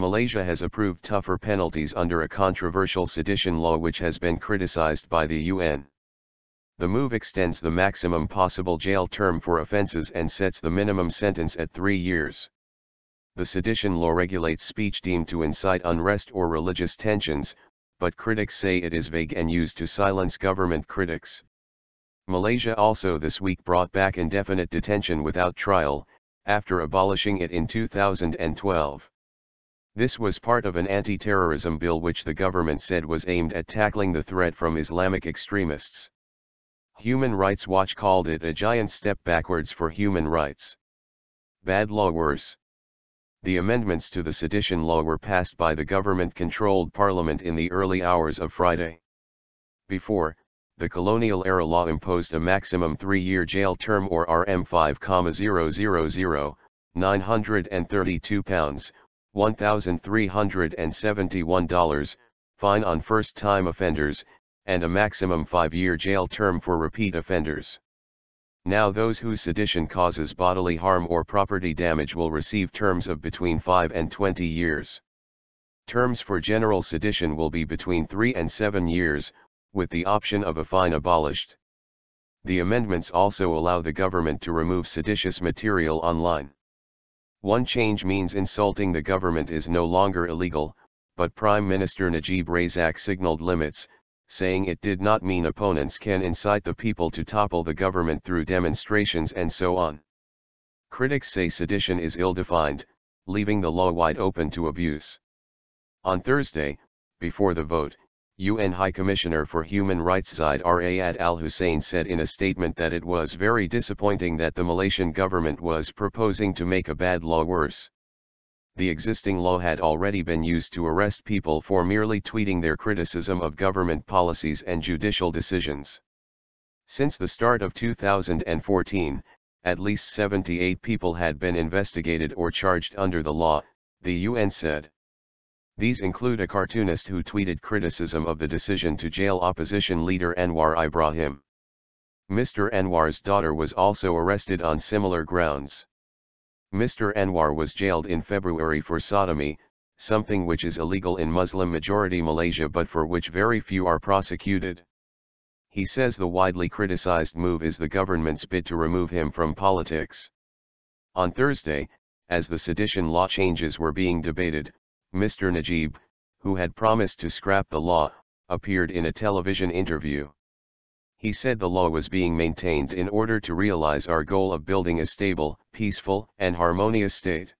Malaysia has approved tougher penalties under a controversial sedition law which has been criticized by the UN. The move extends the maximum possible jail term for offences and sets the minimum sentence at 3 years. The sedition law regulates speech deemed to incite unrest or religious tensions, but critics say it is vague and used to silence government critics. Malaysia also this week brought back indefinite detention without trial, after abolishing it in 2012. This was part of an anti-terrorism bill which the government said was aimed at tackling the threat from Islamic extremists. Human Rights Watch called it a giant step backwards for human rights. Bad law worse. The amendments to the sedition law were passed by the government-controlled parliament in the early hours of Friday. Before, the colonial-era law imposed a maximum 3-year jail term or Rm5,000, £932, $1,371, fine on first-time offenders, and a maximum 5-year jail term for repeat offenders. Now those whose sedition causes bodily harm or property damage will receive terms of between 5 and 20 years. Terms for general sedition will be between 3 and 7 years, with the option of a fine abolished. The amendments also allow the government to remove seditious material online. One change means insulting the government is no longer illegal, but Prime Minister Najib Razak signaled limits, saying it did not mean opponents can incite the people to topple the government through demonstrations and so on. Critics say sedition is ill-defined, leaving the law wide open to abuse. On Thursday, before the vote, UN High Commissioner for Human Rights Zaid Ra'ad al-Hussein said in a statement that it was very disappointing that the Malaysian government was proposing to make a bad law worse. The existing law had already been used to arrest people for merely tweeting their criticism of government policies and judicial decisions. Since the start of 2014, at least 78 people had been investigated or charged under the law, the UN said. These include a cartoonist who tweeted criticism of the decision to jail opposition leader Anwar Ibrahim. Mr. Anwar's daughter was also arrested on similar grounds. Mr. Anwar was jailed in February for sodomy, something which is illegal in Muslim-majority Malaysia but for which very few are prosecuted. He says the widely criticized move is the government's bid to remove him from politics. On Thursday, as the sedition law changes were being debated, Mr. Najib, who had promised to scrap the law, appeared in a television interview. He said the law was being maintained in order to realize our goal of building a stable, peaceful, and harmonious state.